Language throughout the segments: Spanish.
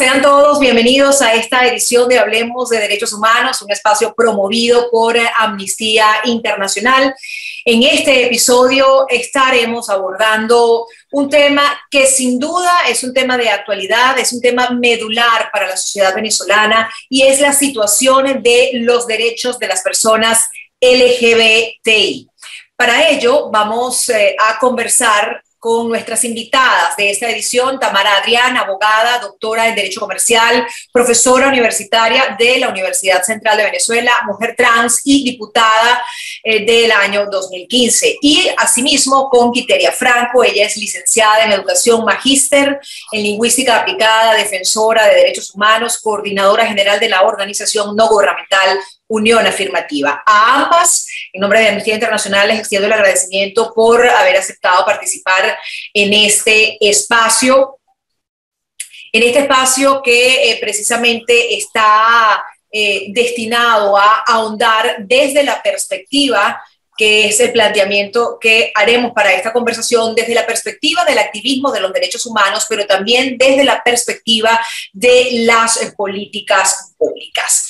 sean todos bienvenidos a esta edición de Hablemos de Derechos Humanos, un espacio promovido por Amnistía Internacional. En este episodio estaremos abordando un tema que sin duda es un tema de actualidad, es un tema medular para la sociedad venezolana y es la situación de los derechos de las personas LGBTI. Para ello vamos a conversar con nuestras invitadas de esta edición, Tamara Adrián, abogada, doctora en Derecho Comercial, profesora universitaria de la Universidad Central de Venezuela, mujer trans y diputada del año 2015. Y asimismo con Quiteria Franco, ella es licenciada en Educación, magíster en Lingüística Aplicada, defensora de Derechos Humanos, coordinadora general de la organización no gubernamental Unión Afirmativa. A ambas, en nombre de Amnistía Internacional, les extiendo el agradecimiento por haber aceptado participar en este espacio que precisamente está destinado a ahondar desde la perspectiva, que es el planteamiento que haremos para esta conversación, desde la perspectiva del activismo de los derechos humanos, pero también desde la perspectiva de las políticas públicas.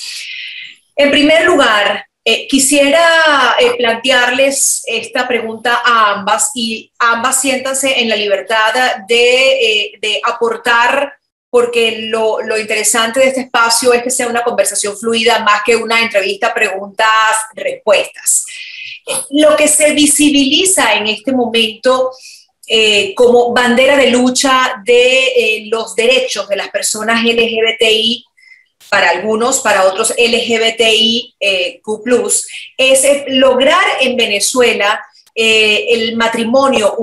En primer lugar, quisiera plantearles esta pregunta a ambas y ambas siéntanse en la libertad de aportar, porque lo interesante de este espacio es que sea una conversación fluida más que una entrevista, preguntas, respuestas. Lo que se visibiliza en este momento como bandera de lucha de los derechos de las personas LGBTI, para algunos, para otros LGBTIQ+, es lograr en Venezuela el matrimonio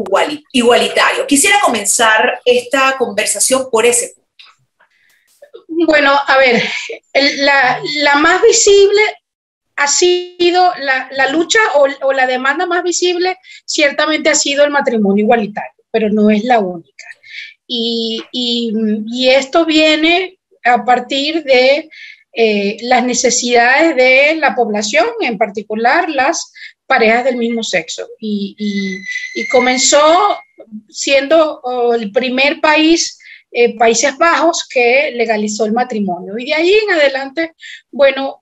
igualitario. Quisiera comenzar esta conversación por ese punto. Bueno, a ver, la más visible ha sido la lucha o la demanda más visible, ciertamente ha sido el matrimonio igualitario, pero no es la única. Y esto viene a partir de las necesidades de la población, en particular las parejas del mismo sexo. Y comenzó siendo el primer país, Países Bajos, que legalizó el matrimonio. Y de ahí en adelante, bueno,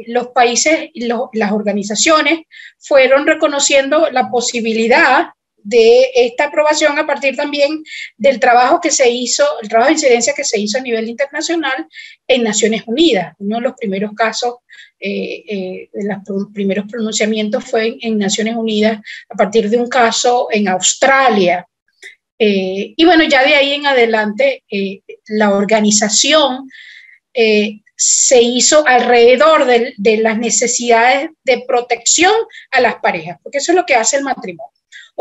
los países, las organizaciones fueron reconociendo la posibilidad de esta aprobación a partir también del trabajo que se hizo, el trabajo de incidencia que se hizo a nivel internacional en Naciones Unidas. Uno de los primeros casos, de los primeros pronunciamientos fue en Naciones Unidas a partir de un caso en Australia. Y bueno, ya de ahí en adelante la organización se hizo alrededor de las necesidades de protección a las parejas, porque eso es lo que hace el matrimonio.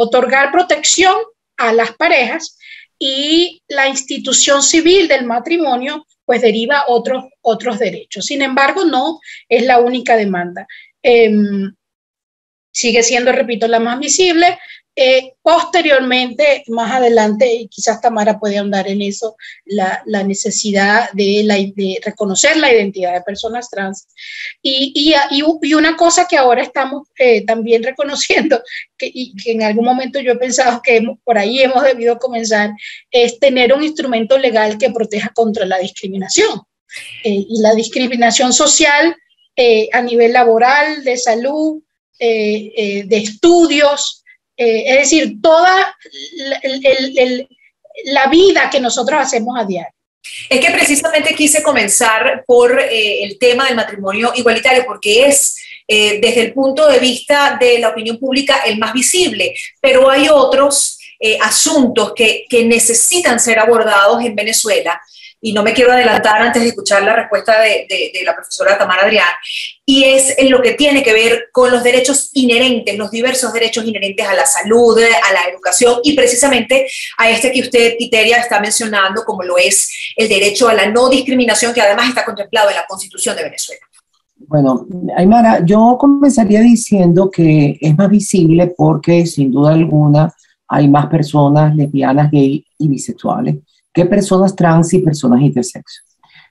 Otorgar protección a las parejas, y la institución civil del matrimonio pues deriva otros derechos. Sin embargo, no es la única demanda. Sigue siendo, repito, la más visible. Posteriormente, más adelante, y quizás Tamara puede ahondar en eso, la necesidad de reconocer la identidad de personas trans. Y una cosa que ahora estamos también reconociendo, que en algún momento yo he pensado que por ahí hemos debido comenzar, es tener un instrumento legal que proteja contra la discriminación. Y la discriminación social a nivel laboral, de salud, de estudios, es decir, toda la vida que nosotros hacemos a diario. Es que precisamente quise comenzar por el tema del matrimonio igualitario, porque es desde el punto de vista de la opinión pública el más visible, pero hay otros asuntos que necesitan ser abordados en Venezuela, y no me quiero adelantar antes de escuchar la respuesta de la profesora Tamara Adrián, y es en lo que tiene que ver con los derechos inherentes, los diversos derechos inherentes a la salud, a la educación, y precisamente a este que usted, Quiteria, está mencionando, como lo es el derecho a la no discriminación, que además está contemplado en la Constitución de Venezuela. Bueno, Aymara, yo comenzaría diciendo que es más visible porque, sin duda alguna, hay más personas lesbianas, gay y bisexuales que personas trans y personas intersexo.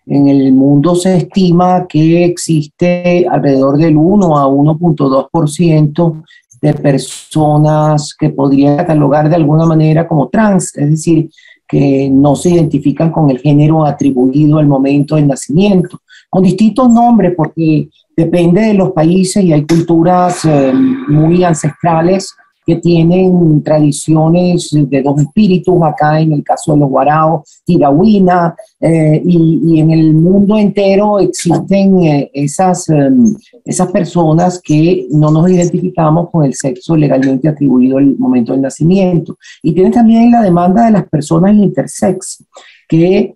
En el mundo se estima que existe alrededor del 1 a 1.2% de personas que podría catalogar de alguna manera como trans, es decir, que no se identifican con el género atribuido al momento del nacimiento, con distintos nombres, porque depende de los países y hay culturas muy ancestrales que tienen tradiciones de dos espíritus, acá en el caso de los guaraos, tiragüina, y en el mundo entero existen esas personas que no nos identificamos con el sexo legalmente atribuido al momento del nacimiento. Y tienen también la demanda de las personas intersex, que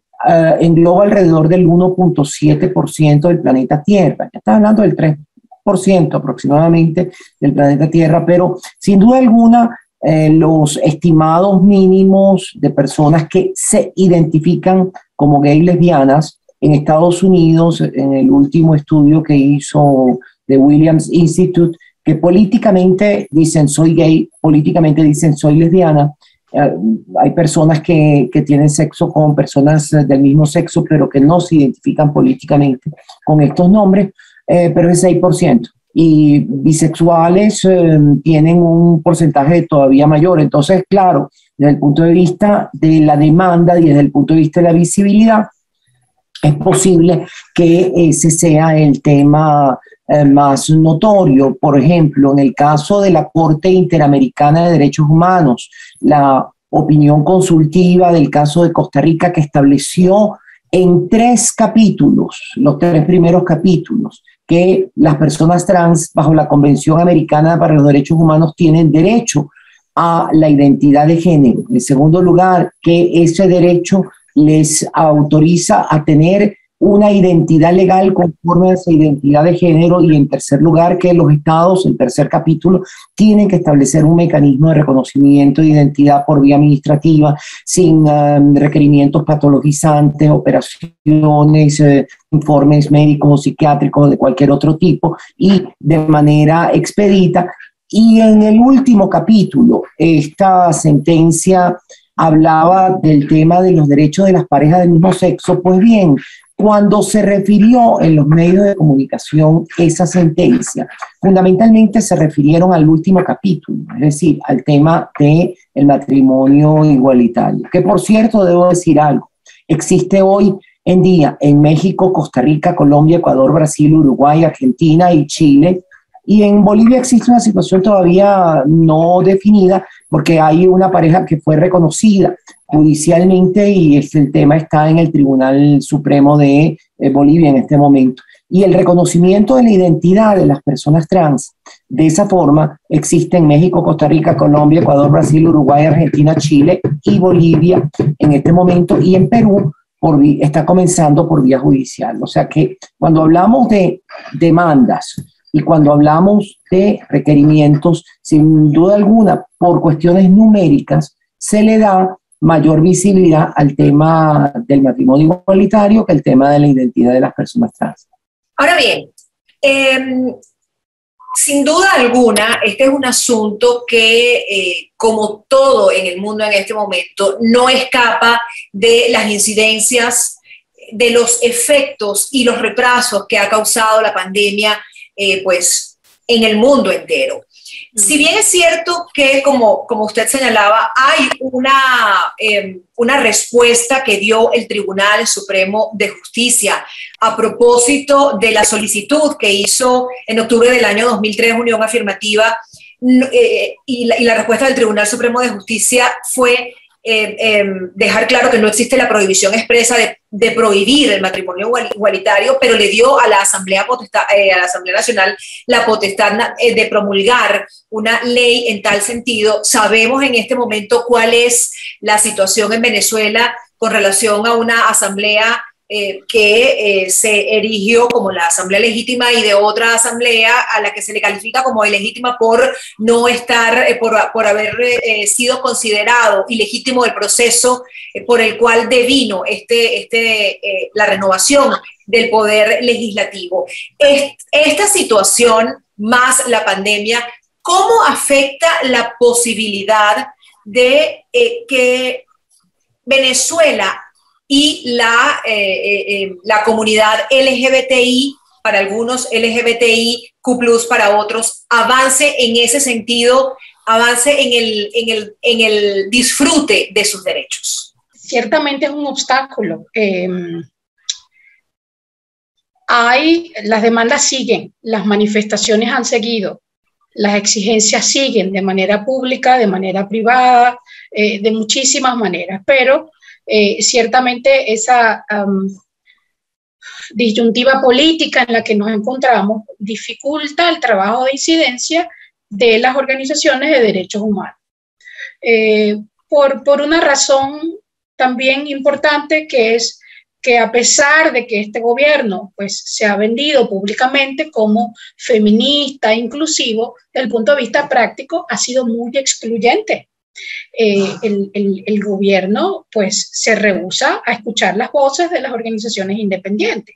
engloba alrededor del 1.7% del planeta Tierra. Ya está hablando del 3% aproximadamente del planeta Tierra, pero sin duda alguna los estimados mínimos de personas que se identifican como gay y lesbianas en Estados Unidos, en el último estudio que hizo The Williams Institute, que políticamente dicen soy gay, políticamente dicen soy lesbiana. Hay personas que tienen sexo con personas del mismo sexo, pero que no se identifican políticamente con estos nombres, pero es 6%. Y bisexuales tienen un porcentaje todavía mayor. Entonces, claro, desde el punto de vista de la demanda y desde el punto de vista de la visibilidad, es posible que ese sea el tema más notorio. Por ejemplo, en el caso de la Corte Interamericana de Derechos Humanos, la opinión consultiva del caso de Costa Rica, que estableció en 3 capítulos, los 3 primeros capítulos, que las personas trans bajo la Convención Americana para los Derechos Humanos tienen derecho a la identidad de género. En segundo lugar, que ese derecho les autoriza a tener una identidad legal conforme a esa identidad de género, y en tercer lugar que los estados, el tercer capítulo, tienen que establecer un mecanismo de reconocimiento de identidad por vía administrativa, sin requerimientos patologizantes, operaciones, informes médicos o psiquiátricos de cualquier otro tipo, y de manera expedita. Y en el último capítulo, esta sentencia hablaba del tema de los derechos de las parejas del mismo sexo. Pues bien, cuando se refirió en los medios de comunicación esa sentencia, fundamentalmente se refirieron al último capítulo, es decir, al tema del matrimonio igualitario. Que por cierto, debo decir algo, existe hoy en día en México, Costa Rica, Colombia, Ecuador, Brasil, Uruguay, Argentina y Chile. Y en Bolivia existe una situación todavía no definida, porque hay una pareja que fue reconocida judicialmente y el tema está en el Tribunal Supremo de Bolivia en este momento. Y el reconocimiento de la identidad de las personas trans de esa forma existe en México, Costa Rica, Colombia, Ecuador, Brasil, Uruguay, Argentina, Chile y Bolivia en este momento, y en Perú está comenzando por vía judicial. O sea que cuando hablamos de demandas y cuando hablamos de requerimientos, sin duda alguna, por cuestiones numéricas, se le da mayor visibilidad al tema del matrimonio igualitario que el tema de la identidad de las personas trans. Ahora bien, sin duda alguna, este es un asunto que, como todo en el mundo en este momento, no escapa de las incidencias, de los efectos y los retrasos que ha causado la pandemia pues en el mundo entero. Si bien es cierto que, como usted señalaba, hay una respuesta que dio el Tribunal Supremo de Justicia a propósito de la solicitud que hizo en octubre del año 2003 Unión Afirmativa, y la respuesta del Tribunal Supremo de Justicia fue dejar claro que no existe la prohibición expresa de prohibir el matrimonio igualitario, pero le dio a la Asamblea Nacional la potestad de promulgar una ley en tal sentido. Sabemos en este momento cuál es la situación en Venezuela con relación a una asamblea que se erigió como la asamblea legítima, y de otra asamblea a la que se le califica como ilegítima por no estar, por haber sido considerado ilegítimo el proceso por el cual devino la renovación del poder legislativo. Esta situación más la pandemia, ¿cómo afecta la posibilidad de que Venezuela y la comunidad LGBTI, para algunos LGBTIQ+, para otros, avance en ese sentido, avance en el disfrute de sus derechos? ciertamente es un obstáculo. Las demandas siguen, las manifestaciones han seguido, las exigencias siguen de manera pública, de manera privada, de muchísimas maneras, pero ciertamente esa disyuntiva política en la que nos encontramos dificulta el trabajo de incidencia de las organizaciones de derechos humanos. Por una razón también importante, que es que a pesar de que este gobierno pues, se ha vendido públicamente como feminista, inclusivo, desde el punto de vista práctico ha sido muy excluyente. El gobierno pues, se rehúsa a escuchar las voces de las organizaciones independientes.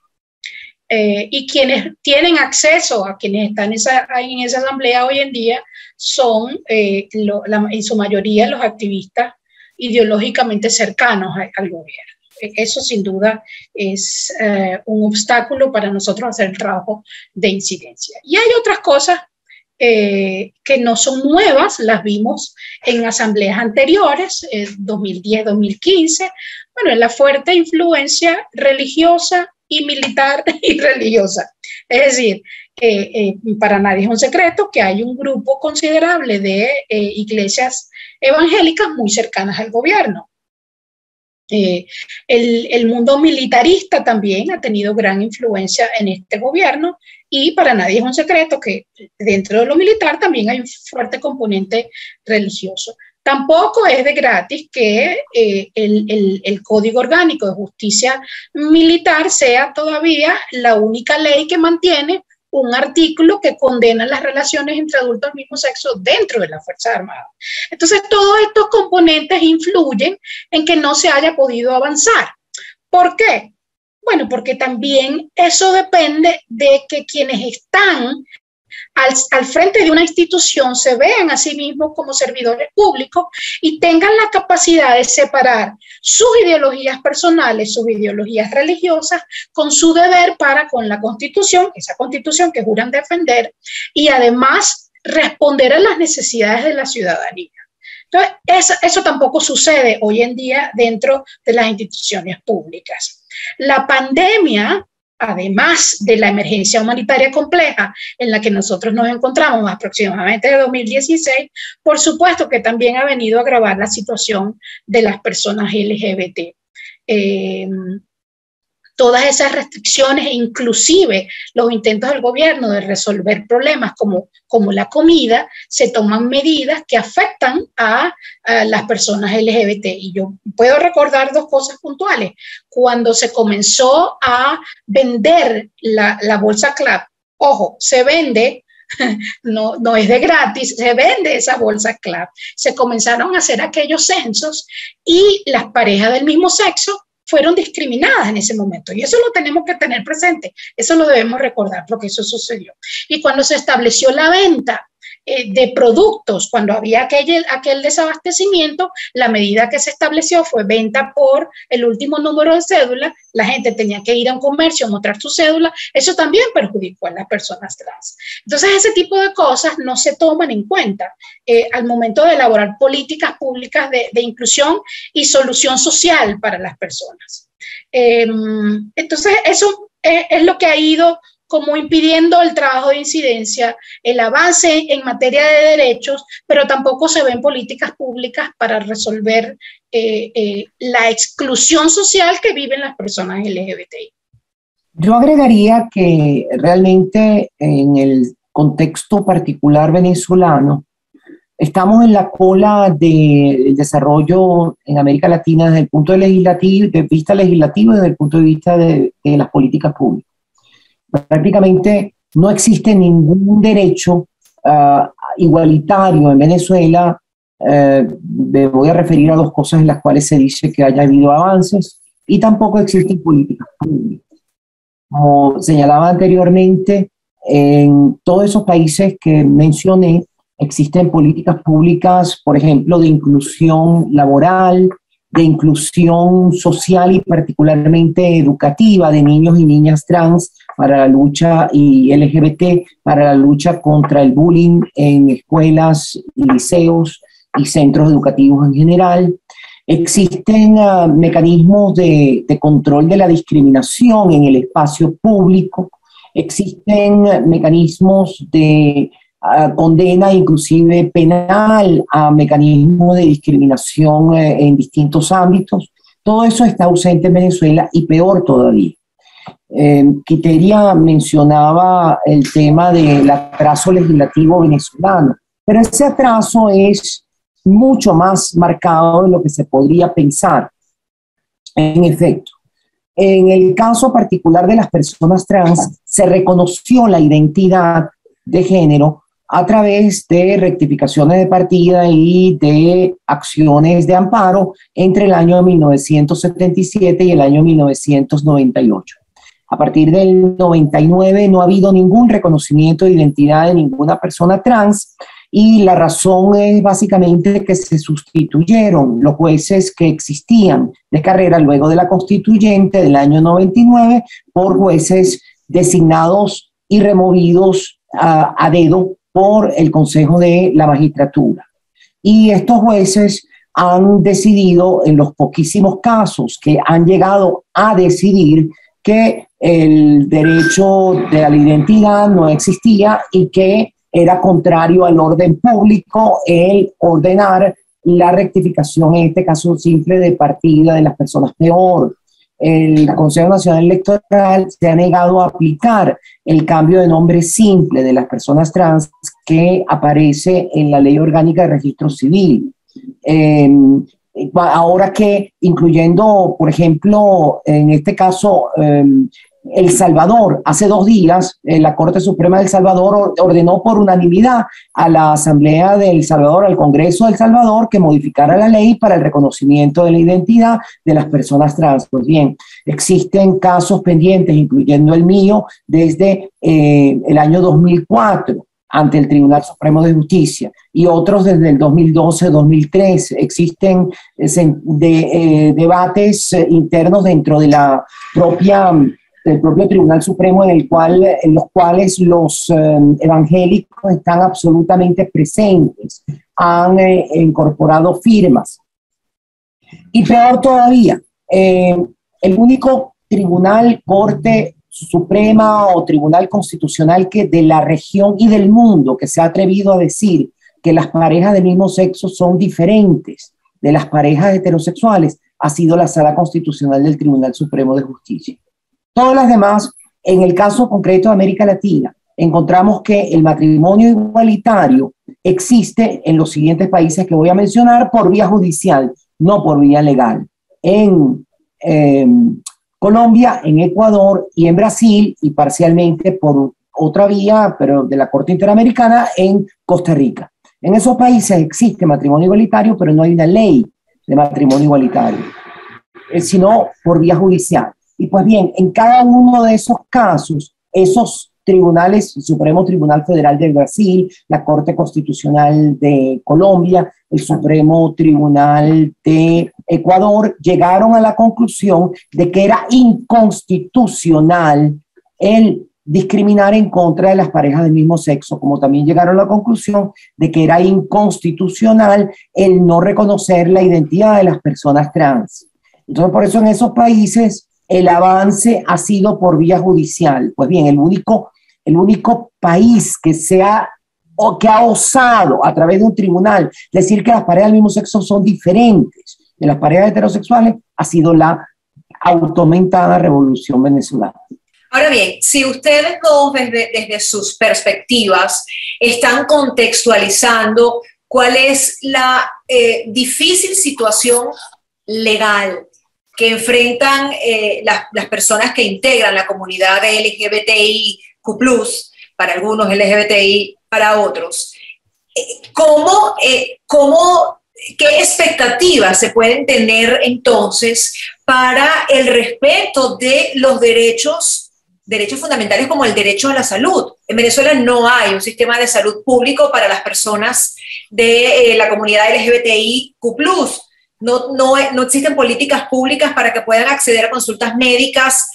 Y quienes tienen acceso, a quienes están en esa asamblea hoy en día, son en su mayoría los activistas ideológicamente cercanos al gobierno. Eso sin duda es un obstáculo para nosotros hacer el trabajo de incidencia. Y hay otras cosas que no son nuevas, las vimos en asambleas anteriores, 2010-2015, bueno, en la fuerte influencia religiosa y militar y religiosa. Es decir, para nadie es un secreto que hay un grupo considerable de iglesias evangélicas muy cercanas al gobierno. El mundo militarista también ha tenido gran influencia en este gobierno y para nadie es un secreto que dentro de lo militar también hay un fuerte componente religioso. Tampoco es de gratis que el Código Orgánico de Justicia Militar sea todavía la única ley que mantiene un artículo que condena las relaciones entre adultos del mismo sexo dentro de las Fuerzas Armadas. Entonces, todos estos componentes influyen en que no se haya podido avanzar. ¿Por qué? Bueno, porque también eso depende de que quienes están al frente de una institución se vean a sí mismos como servidores públicos y tengan la capacidad de separar sus ideologías personales, sus ideologías religiosas, con su deber para con la Constitución, esa Constitución que juran defender, y además responder a las necesidades de la ciudadanía. Entonces, eso tampoco sucede hoy en día dentro de las instituciones públicas. La pandemia, además de la emergencia humanitaria compleja en la que nosotros nos encontramos aproximadamente de 2016, por supuesto que también ha venido a agravar la situación de las personas LGBT. Todas esas restricciones, inclusive los intentos del gobierno de resolver problemas como la comida, se toman medidas que afectan a las personas LGBT. Y yo puedo recordar dos cosas puntuales. Cuando se comenzó a vender la bolsa CLAP, ojo, se vende, no es de gratis, se vende esa bolsa CLAP. Se comenzaron a hacer aquellos censos y las parejas del mismo sexo fueron discriminadas en ese momento, y eso lo tenemos que tener presente, eso lo debemos recordar porque eso sucedió. Y cuando se estableció la venta de productos, cuando había aquel desabastecimiento, la medida que se estableció fue venta por el último número de cédula, la gente tenía que ir a un comercio a mostrar su cédula, eso también perjudicó a las personas trans. Entonces ese tipo de cosas no se toman en cuenta al momento de elaborar políticas públicas de inclusión y solución social para las personas. Entonces eso es lo que ha ido como impidiendo el trabajo de incidencia, el avance en materia de derechos, pero tampoco se ven políticas públicas para resolver la exclusión social que viven las personas LGBTI. Yo agregaría que realmente en el contexto particular venezolano, estamos en la cola del desarrollo en América Latina desde el punto de vista legislativo y desde el punto de vista de las políticas públicas. Prácticamente no existe ningún derecho igualitario en Venezuela. Me voy a referir a dos cosas en las cuales se dice que haya habido avances, y tampoco existen políticas públicas. Como señalaba anteriormente, en todos esos países que mencioné existen políticas públicas, por ejemplo, de inclusión laboral, de inclusión social y particularmente educativa de niños y niñas trans para la lucha, y LGBT para la lucha contra el bullying en escuelas y liceos y centros educativos en general. Existen mecanismos de control de la discriminación en el espacio público. Existen mecanismos de condena, inclusive penal, a mecanismos de discriminación en distintos ámbitos. Todo eso está ausente en Venezuela y peor todavía. Quiteria mencionaba el tema del atraso legislativo venezolano, pero ese atraso es mucho más marcado de lo que se podría pensar. En efecto, en el caso particular de las personas trans, se reconoció la identidad de género a través de rectificaciones de partida y de acciones de amparo entre el año 1977 y el año 1998. A partir del 99 no ha habido ningún reconocimiento de identidad de ninguna persona trans, y la razón es básicamente que se sustituyeron los jueces que existían de carrera luego de la constituyente del año 99 por jueces designados y removidos a dedo por el Consejo de la Magistratura. Y estos jueces han decidido, en los poquísimos casos que han llegado a decidir, que el derecho de la identidad no existía y que era contrario al orden público el ordenar la rectificación, en este caso simple, de partida de las personas peor. El Consejo Nacional Electoral se ha negado a aplicar el cambio de nombre simple de las personas trans que aparece en la Ley Orgánica de Registro Civil. Ahora que, incluyendo, por ejemplo, en este caso, El Salvador, hace 2 días, la Corte Suprema de El Salvador ordenó por unanimidad a la Asamblea de El Salvador, al Congreso de El Salvador, que modificara la ley para el reconocimiento de la identidad de las personas trans. Pues bien, existen casos pendientes, incluyendo el mío, desde el año 2004, ante el Tribunal Supremo de Justicia, y otros desde el 2012-2013. Existen debates internos dentro de la del propio Tribunal Supremo en los cuales los evangélicos están absolutamente presentes, han incorporado firmas. Y peor todavía, el único tribunal, Corte Suprema o Tribunal Constitucional que de la región y del mundo que se ha atrevido a decir que las parejas del mismo sexo son diferentes de las parejas heterosexuales, ha sido la Sala Constitucional del Tribunal Supremo de Justicia. Todas las demás, en el caso concreto de América Latina, encontramos que el matrimonio igualitario existe en los siguientes países que voy a mencionar por vía judicial, no por vía legal. En Colombia, en Ecuador y en Brasil, y parcialmente por otra vía, pero de la Corte Interamericana, en Costa Rica. En esos países existe matrimonio igualitario, pero no hay una ley de matrimonio igualitario, sino por vía judicial. Y pues bien, en cada uno de esos casos, esos tribunales, el Supremo Tribunal Federal de Brasil, la Corte Constitucional de Colombia, el Supremo Tribunal de Ecuador, llegaron a la conclusión de que era inconstitucional el discriminar en contra de las parejas del mismo sexo, como también llegaron a la conclusión de que era inconstitucional el no reconocer la identidad de las personas trans. Entonces, por eso en esos países el avance ha sido por vía judicial. Pues bien, el único país que ha osado a través de un tribunal decir que las parejas del mismo sexo son diferentes de las parejas heterosexuales ha sido la aumentada Revolución Venezolana. Ahora bien, si ustedes dos desde sus perspectivas están contextualizando cuál es la difícil situación legal que enfrentan las personas que integran la comunidad LGBTIQ+, para algunos LGBTI, para otros, ¿qué expectativas se pueden tener entonces para el respeto de los derechos fundamentales como el derecho a la salud? En Venezuela no hay un sistema de salud público para las personas de la comunidad LGBTIQ+. No existen políticas públicas para que puedan acceder a consultas médicas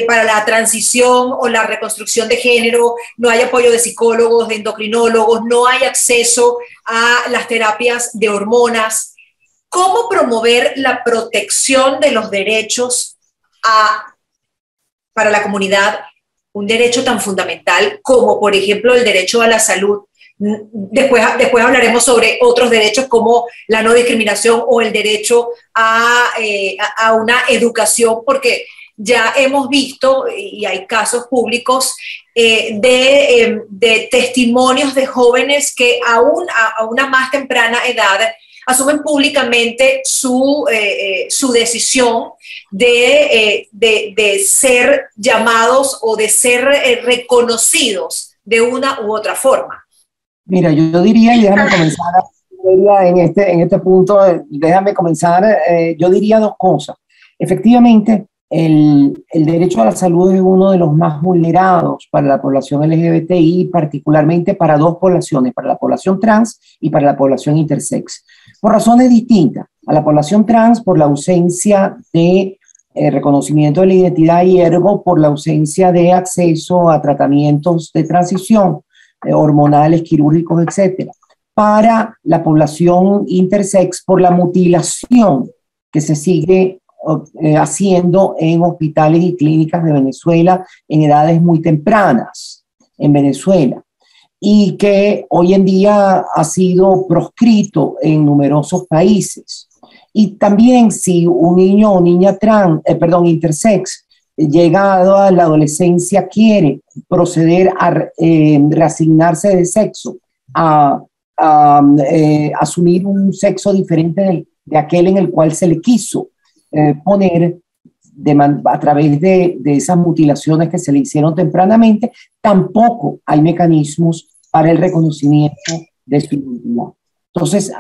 para la transición o la reconstrucción de género, no hay apoyo de psicólogos, de endocrinólogos, no hay acceso a las terapias de hormonas. ¿cómo promover la protección de los derechos para la comunidad? Un derecho tan fundamental como, por ejemplo, el derecho a la salud. Después hablaremos sobre otros derechos como la no discriminación o el derecho a una educación, porque ya hemos visto, y hay casos públicos, de testimonios de jóvenes que aún a una más temprana edad asumen públicamente su decisión de ser llamados o de ser reconocidos de una u otra forma. Mira, yo diría, y déjame comenzar en este punto, déjame comenzar, yo diría dos cosas. Efectivamente, el derecho a la salud es uno de los más vulnerados para la población LGBTI, particularmente para dos poblaciones, para la población trans y para la población intersex, por razones distintas. A la población trans por la ausencia de reconocimiento de la identidad y ergo por la ausencia de acceso a tratamientos de transición, hormonales, quirúrgicos, etcétera. Para la población intersex por la mutilación que se sigue haciendo en hospitales y clínicas de Venezuela en edades muy tempranas en Venezuela, y que hoy en día ha sido proscrito en numerosos países. Y también si un niño o niña intersex, llegado a la adolescencia, quiere proceder a reasignarse de sexo, a asumir un sexo diferente de aquel en el cual se le quiso poner a través de esas mutilaciones que se le hicieron tempranamente, tampoco hay mecanismos para el reconocimiento de su identidad. Entonces,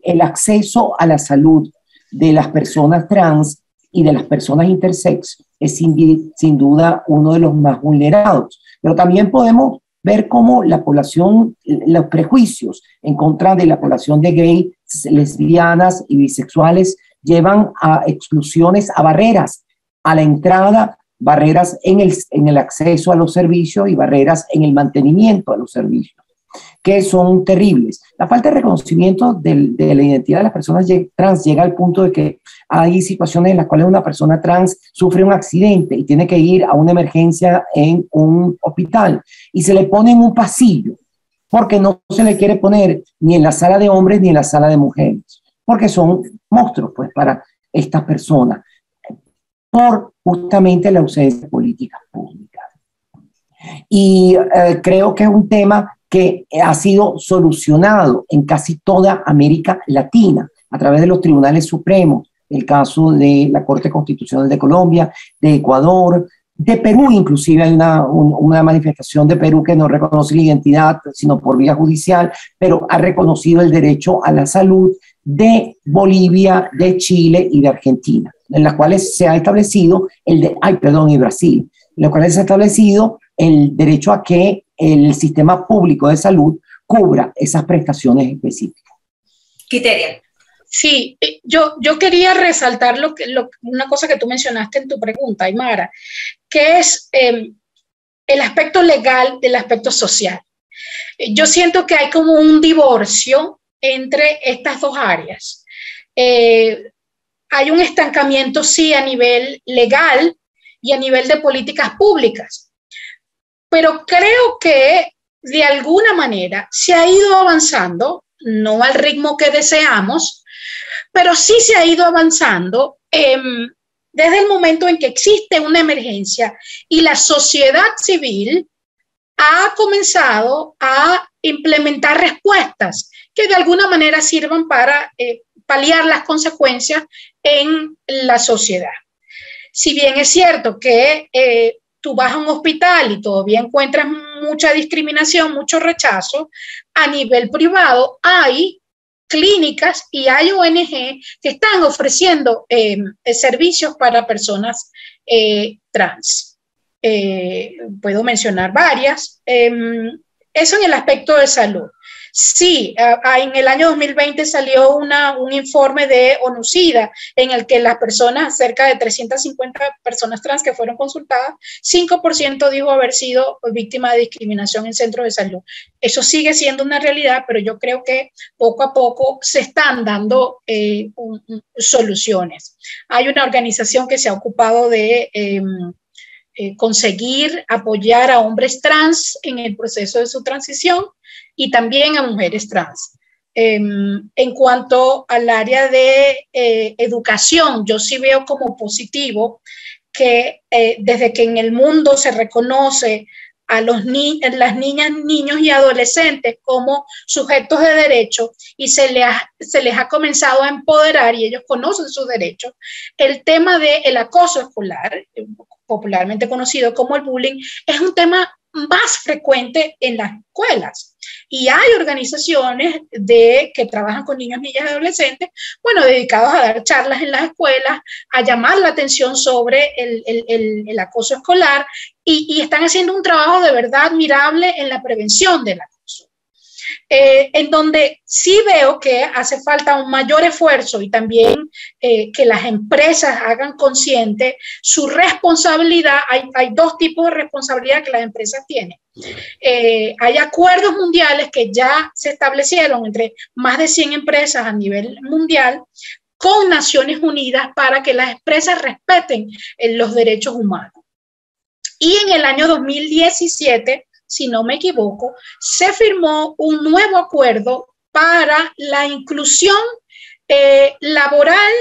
el acceso a la salud de las personas trans y de las personas intersex es sin duda uno de los más vulnerados. Pero también podemos ver cómo la población, los prejuicios en contra de la población de gays, lesbianas y bisexuales llevan a exclusiones, a barreras a la entrada, barreras en el acceso a los servicios y barreras en el mantenimiento de los servicios, que son terribles. La falta de reconocimiento de la identidad de las personas trans llega al punto de que hay situaciones en las cuales una persona trans sufre un accidente y tiene que ir a una emergencia en un hospital y se le pone en un pasillo porque no se le quiere poner ni en la sala de hombres ni en la sala de mujeres, porque son monstruos pues para estas personas, por justamente la ausencia de políticas públicas. Y creo que es un tema que ha sido solucionado en casi toda América Latina a través de los tribunales supremos, el caso de la Corte Constitucional de Colombia, de Ecuador, de Perú. Inclusive hay una manifestación de Perú que no reconoce la identidad sino por vía judicial, pero ha reconocido el derecho a la salud, de Bolivia, de Chile y de Argentina, en las cuales se ha establecido y Brasil, en las cuales se ha establecido el derecho a que el sistema público de salud cubra esas prestaciones específicas. Quiterian. Sí, yo quería resaltar una cosa que tú mencionaste en tu pregunta, Aymara, que es el aspecto legal del aspecto social. Yo siento que hay como un divorcio entre estas dos áreas. Hay un estancamiento, sí, a nivel legal y a nivel de políticas públicas, pero creo que de alguna manera se ha ido avanzando, no al ritmo que deseamos, pero sí se ha ido avanzando desde el momento en que existe una emergencia y la sociedad civil ha comenzado a implementar respuestas que de alguna manera sirvan para paliar las consecuencias en la sociedad. Si bien es cierto que tú vas a un hospital y todavía encuentras mucha discriminación, mucho rechazo, a nivel privado hay clínicas y hay ONG que están ofreciendo servicios para personas trans. Puedo mencionar varias. Eso en el aspecto de salud. Sí, en el año 2020 salió un informe de ONUCIDA en el que las personas, cerca de 350 personas trans que fueron consultadas, 5% dijo haber sido víctima de discriminación en centros de salud. Eso sigue siendo una realidad, pero yo creo que poco a poco se están dando soluciones. Hay una organización que se ha ocupado de conseguir apoyar a hombres trans en el proceso de su transición y también a mujeres trans. En cuanto al área de educación, yo sí veo como positivo que desde que en el mundo se reconoce a las niñas, niños y adolescentes como sujetos de derecho y se les ha comenzado a empoderar y ellos conocen sus derechos, el tema del acoso escolar, popularmente conocido como el bullying, es un tema más frecuente en las escuelas. Y hay organizaciones que trabajan con niños, niñas y adolescentes, bueno, dedicados a dar charlas en las escuelas, a llamar la atención sobre el acoso escolar y están haciendo un trabajo de verdad admirable en la prevención del acoso. En donde sí veo que hace falta un mayor esfuerzo y también que las empresas hagan consciente su responsabilidad. Hay dos tipos de responsabilidad que las empresas tienen. Hay acuerdos mundiales que ya se establecieron entre más de 100 empresas a nivel mundial con Naciones Unidas para que las empresas respeten los derechos humanos. Y en el año 2017, si no me equivoco, se firmó un nuevo acuerdo para la inclusión laboral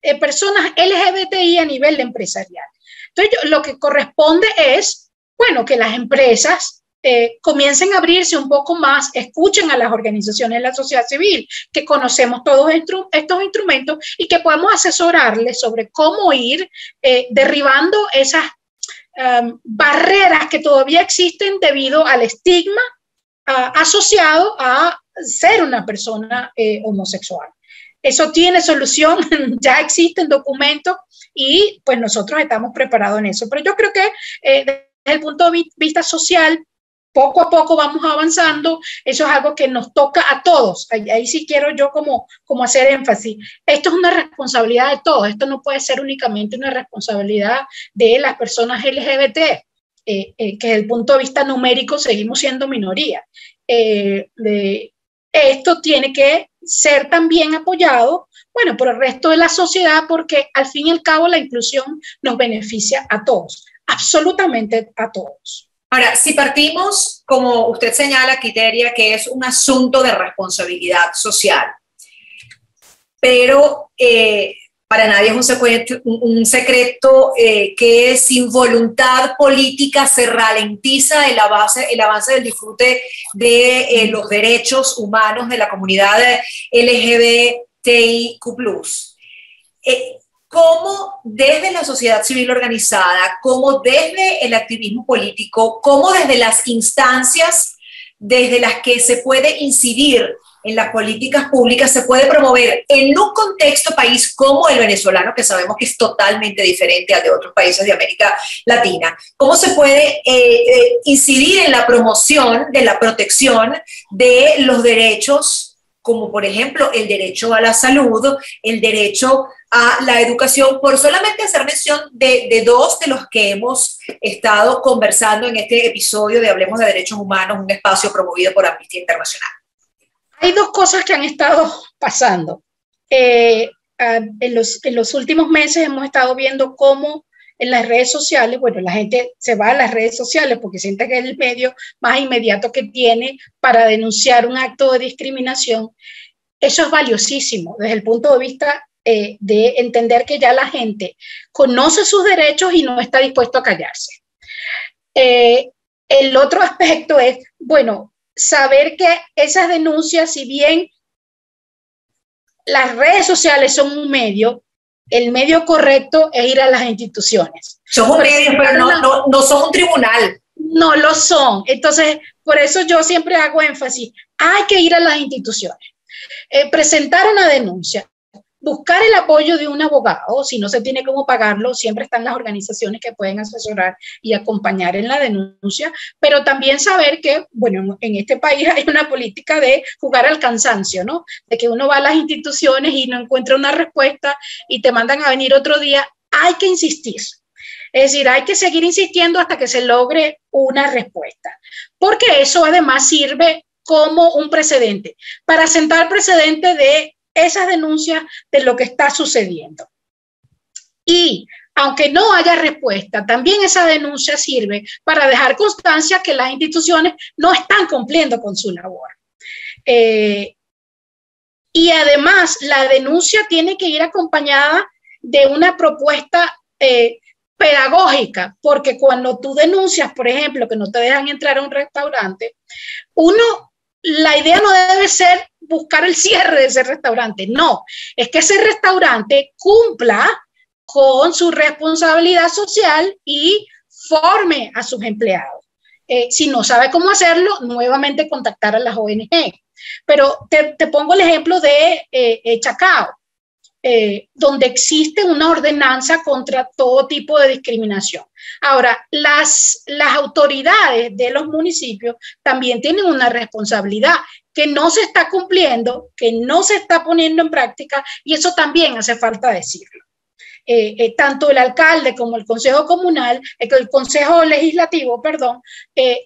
de personas LGBTI a nivel empresarial. Entonces, lo que corresponde es, bueno, que las empresas comiencen a abrirse un poco más, escuchen a las organizaciones de la sociedad civil, que conocemos todos estos instrumentos y que podamos asesorarles sobre cómo ir derribando esas barreras que todavía existen debido al estigma asociado a ser una persona homosexual. Eso tiene solución, ya existen documentos y pues nosotros estamos preparados en eso. Pero yo creo que desde el punto de vista social, poco a poco vamos avanzando. Eso es algo que nos toca a todos. Ahí sí quiero yo como hacer énfasis. Esto es una responsabilidad de todos. Esto no puede ser únicamente una responsabilidad de las personas LGBT, que desde el punto de vista numérico seguimos siendo minoría. Esto tiene que ser también apoyado, bueno, por el resto de la sociedad, porque al fin y al cabo la inclusión nos beneficia a todos, absolutamente a todos. Ahora, si partimos, como usted señala, Quiteria, que es un asunto de responsabilidad social, pero para nadie es un secreto que sin voluntad política se ralentiza el avance del disfrute de los derechos humanos de la comunidad LGBTIQ+. Cómo desde la sociedad civil organizada, cómo desde el activismo político, cómo desde las instancias desde las que se puede incidir en las políticas públicas se puede promover en un contexto país como el venezolano, que sabemos que es totalmente diferente al de otros países de América Latina. ¿Cómo se puede incidir en la promoción de la protección de los derechos, como por ejemplo el derecho a la salud, el derecho a la educación, por solamente hacer mención de dos de los que hemos estado conversando en este episodio de Hablemos de Derechos Humanos, un espacio promovido por Amnistía Internacional? Hay dos cosas que han estado pasando. En los últimos meses hemos estado viendo cómo en las redes sociales, bueno, la gente se va a las redes sociales porque siente que es el medio más inmediato que tiene para denunciar un acto de discriminación. Eso es valiosísimo desde el punto de vista de entender que ya la gente conoce sus derechos y no está dispuesto a callarse. El otro aspecto es, bueno, saber que esas denuncias, si bien las redes sociales son un medio, el medio correcto es ir a las instituciones. Son un medio, pero no son un tribunal. No lo son. Entonces, por eso yo siempre hago énfasis, hay que ir a las instituciones. Presentar una denuncia. buscar el apoyo de un abogado. Si no se tiene cómo pagarlo, siempre están las organizaciones que pueden asesorar y acompañar en la denuncia, pero también saber que, bueno, en este país hay una política de jugar al cansancio, ¿no? De que uno va a las instituciones y no encuentra una respuesta y te mandan a venir otro día. Hay que insistir. Es decir, hay que seguir insistiendo hasta que se logre una respuesta, porque eso además sirve como un precedente, para sentar precedente de esas denuncias de lo que está sucediendo. Y aunque no haya respuesta, también esa denuncia sirve para dejar constancia que las instituciones no están cumpliendo con su labor. Y además, la denuncia tiene que ir acompañada de una propuesta pedagógica, porque cuando tú denuncias, por ejemplo, que no te dejan entrar a un restaurante, la idea no debe ser buscar el cierre de ese restaurante, no, es que ese restaurante cumpla con su responsabilidad social y forme a sus empleados. Si no sabe cómo hacerlo, nuevamente contactar a las ONG. Pero te pongo el ejemplo de Chacao, donde existe una ordenanza contra todo tipo de discriminación. Ahora, las autoridades de los municipios también tienen una responsabilidad que no se está cumpliendo, que no se está poniendo en práctica, y eso también hace falta decirlo. Tanto el alcalde como el consejo comunal, el consejo legislativo, perdón,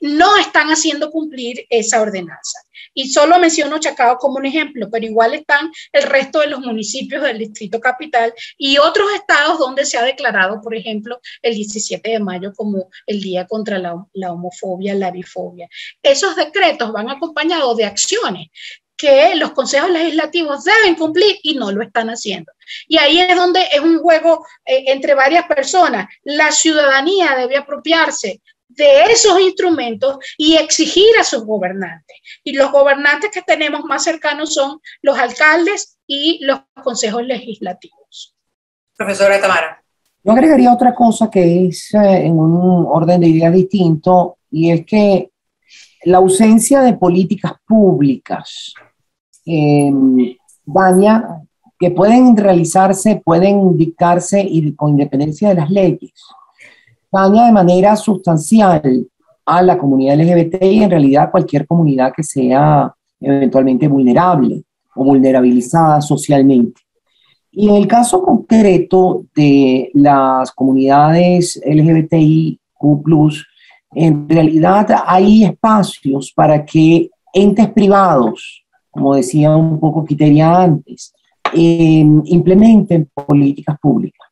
no están haciendo cumplir esa ordenanza. Y solo menciono Chacao como un ejemplo, pero igual están el resto de los municipios del Distrito Capital y otros estados donde se ha declarado, por ejemplo, el 17 de mayo como el Día contra la homofobia, la bifobia. Esos decretos van acompañados de acciones que los consejos legislativos deben cumplir y no lo están haciendo. Y ahí es donde es un juego entre varias personas. La ciudadanía debe apropiarse de esos instrumentos y exigir a sus gobernantes. Y los gobernantes que tenemos más cercanos son los alcaldes y los consejos legislativos. Profesora Tamara. Yo agregaría otra cosa que es en un orden de ideas distinto, y es que la ausencia de políticas públicas daña, que pueden realizarse, pueden dictarse y con independencia de las leyes, daña de manera sustancial a la comunidad LGBT y en realidad a cualquier comunidad que sea eventualmente vulnerable o vulnerabilizada socialmente. Y en el caso concreto de las comunidades LGBTIQ+, en realidad hay espacios para que entes privados, como decía un poco Quiteria antes, implementen políticas públicas.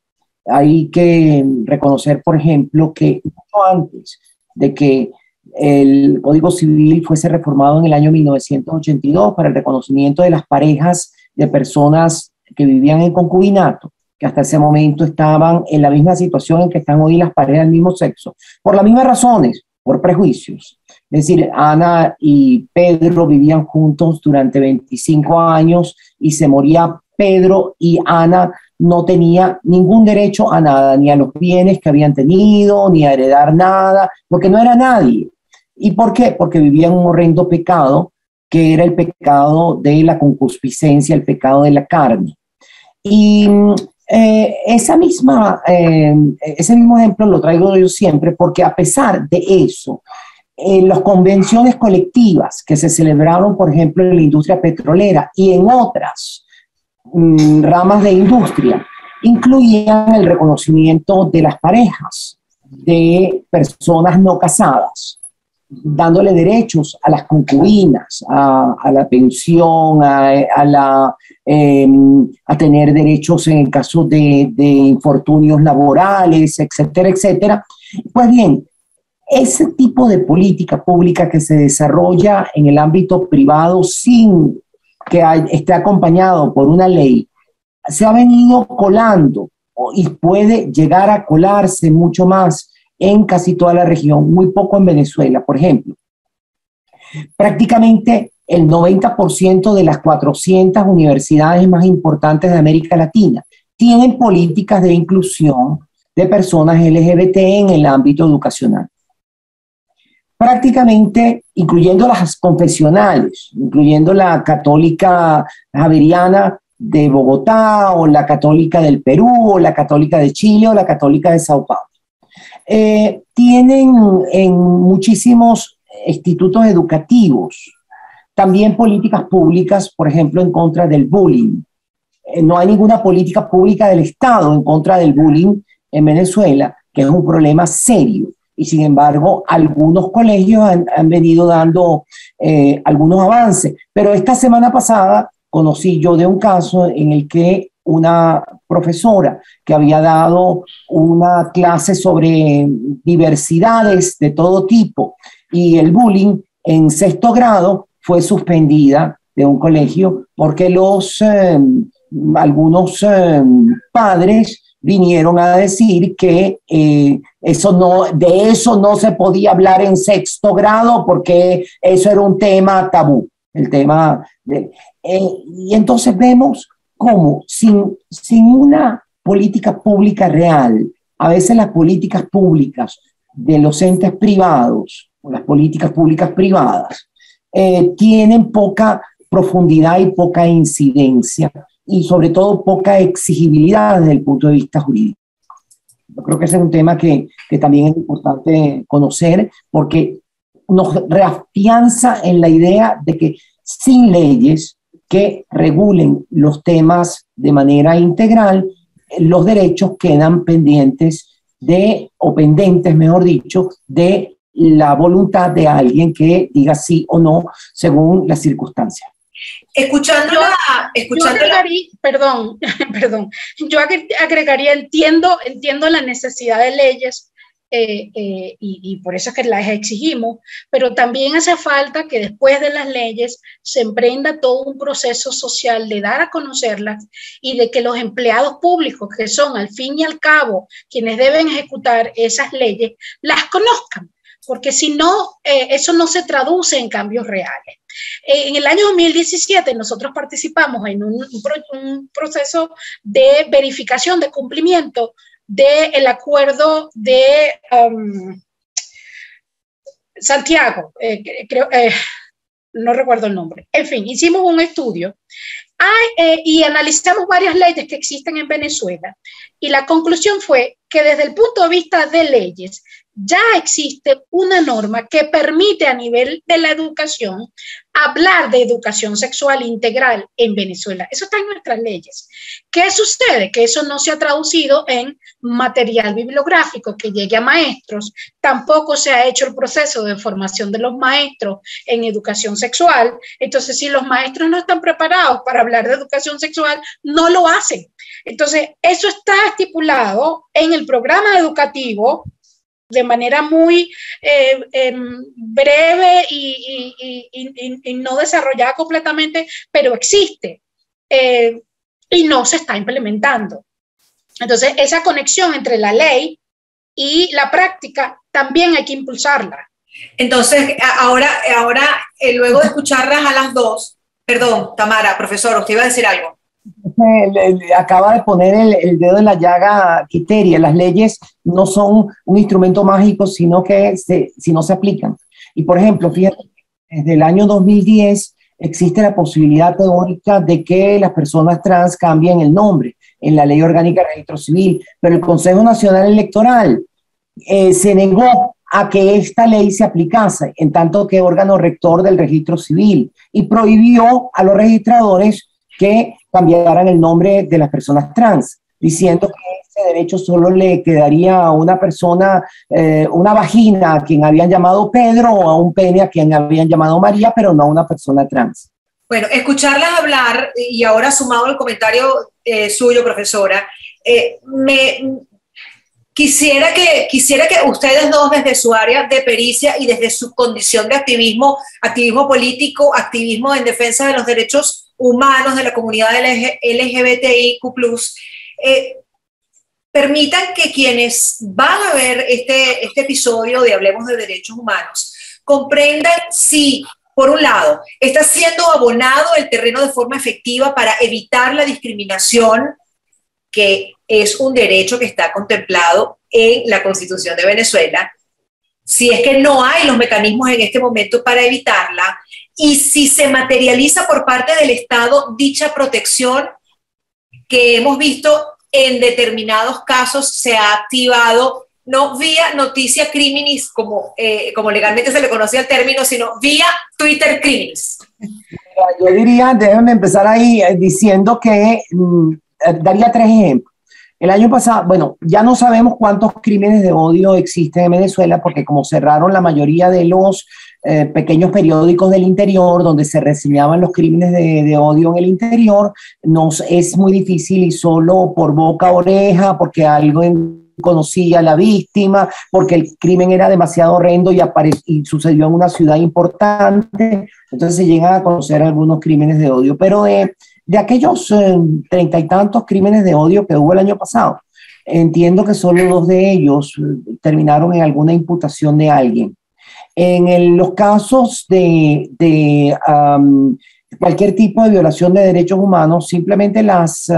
Hay que reconocer, por ejemplo, que mucho antes de que el Código Civil fuese reformado en el año 1982 para el reconocimiento de las parejas de personas que vivían en concubinato, que hasta ese momento estaban en la misma situación en que están hoy las parejas del mismo sexo, por las mismas razones, por prejuicios. Es decir, Ana y Pedro vivían juntos durante 25 años y se moría Pedro y Ana no tenía ningún derecho a nada, ni a los bienes que habían tenido, ni a heredar nada, porque no era nadie. ¿Y por qué? Porque vivían un horrendo pecado, que era el pecado de la concupiscencia, el pecado de la carne. Y ese mismo ejemplo lo traigo yo siempre, porque a pesar de eso, las convenciones colectivas que se celebraron, por ejemplo, en la industria petrolera y en otras ramas de industria, incluían el reconocimiento de las parejas de personas no casadas, dándole derechos a las concubinas, a la pensión, a tener derechos en el caso de infortunios laborales, etcétera, etcétera. Pues bien, ese tipo de política pública que se desarrolla en el ámbito privado sin que esté acompañado por una ley, se ha venido colando y puede llegar a colarse mucho más en casi toda la región, muy poco en Venezuela, por ejemplo. Prácticamente el 90% de las 400 universidades más importantes de América Latina tienen políticas de inclusión de personas LGBT en el ámbito educacional. Prácticamente, incluyendo las confesionales, incluyendo la católica javeriana, de Bogotá, o la Católica del Perú, o la Católica de Chile, o la Católica de Sao Paulo. Tienen en muchísimos institutos educativos también políticas públicas, por ejemplo, en contra del bullying. No hay ninguna política pública del Estado en contra del bullying en Venezuela, que es un problema serio. Y sin embargo, algunos colegios han venido dando algunos avances. Pero esta semana pasada conocí yo de un caso en el que una profesora que había dado una clase sobre diversidades de todo tipo y el bullying en 6º grado fue suspendida de un colegio porque algunos padres vinieron a decir que de eso no se podía hablar en 6º grado porque eso era un tema tabú. Y entonces vemos cómo sin una política pública real, a veces las políticas públicas de los entes privados, o las políticas públicas privadas, tienen poca profundidad y poca incidencia, y sobre todo poca exigibilidad desde el punto de vista jurídico. Yo creo que ese es un tema que también es importante conocer, porque nos reafianza en la idea de que sin leyes que regulen los temas de manera integral, los derechos quedan pendientes o pendentes, mejor dicho, de la voluntad de alguien que diga sí o no según las circunstancias. Perdón, yo agregaría, entiendo la necesidad de leyes, y por eso es que las exigimos, pero también hace falta que después de las leyes se emprenda todo un proceso social de dar a conocerlas y de que los empleados públicos, que son al fin y al cabo quienes deben ejecutar esas leyes, las conozcan, porque si no, eso no se traduce en cambios reales. En el año 2017 nosotros participamos en un proceso de verificación de cumplimiento del acuerdo de Santiago, no recuerdo el nombre. En fin, hicimos un estudio y analizamos varias leyes que existen en Venezuela, y la conclusión fue que desde el punto de vista de leyes ya existe una norma que permite a nivel de la educación hablar de educación sexual integral en Venezuela. Eso está en nuestras leyes. ¿Qué sucede? Que eso no se ha traducido en material bibliográfico que llegue a maestros. Tampoco se ha hecho el proceso de formación de los maestros en educación sexual. Entonces, si los maestros no están preparados para hablar de educación sexual, no lo hacen. Entonces, eso está estipulado en el programa educativo de manera muy breve y no desarrollada completamente, pero existe y no se está implementando. Entonces, esa conexión entre la ley y la práctica también hay que impulsarla. Entonces, ahora luego de escucharlas a las dos, perdón, Tamara, profesor, usted iba a decir algo. Acaba de poner el dedo en la llaga Quiteria. Las leyes no son un instrumento mágico, sino que si no se aplican. Y por ejemplo, fíjate, desde el año 2010 existe la posibilidad teórica de que las personas trans cambien el nombre en la Ley Orgánica de Registro Civil, pero el Consejo Nacional Electoral se negó a que esta ley se aplicase, en tanto que órgano rector del Registro Civil, y prohibió a los registradores que cambiaran el nombre de las personas trans, diciendo que ese derecho solo le quedaría a una persona, una vagina a quien habían llamado Pedro, o a un pene a quien habían llamado María, pero no a una persona trans. Bueno, escucharlas hablar, y ahora sumado al comentario suyo, profesora, quisiera que ustedes dos, desde su área de pericia y desde su condición de activismo político, activismo en defensa de los derechos humanos de la comunidad LGBTIQ+, permitan que quienes van a ver este episodio de Hablemos de Derechos Humanos comprendan si, por un lado, está siendo abonado el terreno de forma efectiva para evitar la discriminación, que es un derecho que está contemplado en la Constitución de Venezuela, si es que no hay los mecanismos en este momento para evitarla, y si se materializa por parte del Estado dicha protección que hemos visto en determinados casos se ha activado no vía noticia criminis, como legalmente se le conocía el término, sino vía Twitter criminis. Yo diría, déjenme empezar ahí diciendo que daría 3 ejemplos. El año pasado, bueno, ya no sabemos cuántos crímenes de odio existen en Venezuela, porque como cerraron la mayoría de los pequeños periódicos del interior donde se reseñaban los crímenes de odio en el interior, es muy difícil, y solo por boca a oreja, porque alguien conocía a la víctima, porque el crimen era demasiado horrendo y sucedió en una ciudad importante, entonces se llegan a conocer algunos crímenes de odio. Pero de aquellos 30 y tantos crímenes de odio que hubo el año pasado, entiendo que solo 2 de ellos terminaron en alguna imputación de alguien. En los casos de cualquier tipo de violación de derechos humanos, simplemente las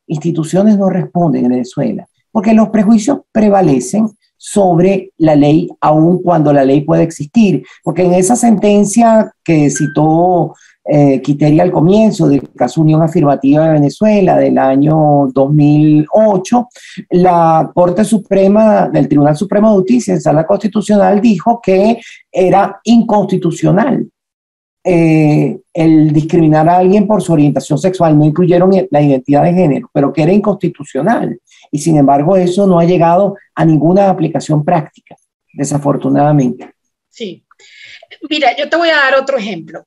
instituciones no responden en Venezuela, porque los prejuicios prevalecen sobre la ley, aun cuando la ley puede existir. Porque en esa sentencia que citó Quiteria al comienzo, del caso Unión Afirmativa de Venezuela del año 2008, la Corte Suprema del Tribunal Supremo de Justicia en Sala Constitucional dijo que era inconstitucional el discriminar a alguien por su orientación sexual. No incluyeron la identidad de género, pero que era inconstitucional. Y sin embargo, eso no ha llegado a ninguna aplicación práctica, desafortunadamente. Sí. Mira, yo te voy a dar otro ejemplo.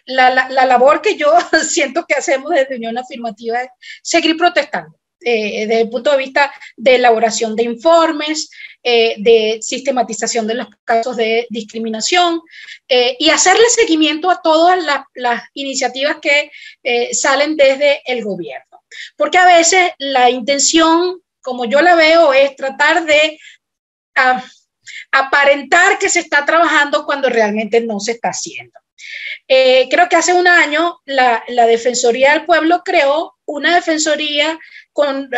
La labor que yo siento que hacemos desde Unión Afirmativa es seguir protestando desde el punto de vista de elaboración de informes, de sistematización de los casos de discriminación y hacerle seguimiento a todas las iniciativas que salen desde el gobierno. Porque a veces la intención, como yo la veo, es tratar de aparentar que se está trabajando cuando realmente no se está haciendo. Creo que hace un año la Defensoría del Pueblo creó una defensoría con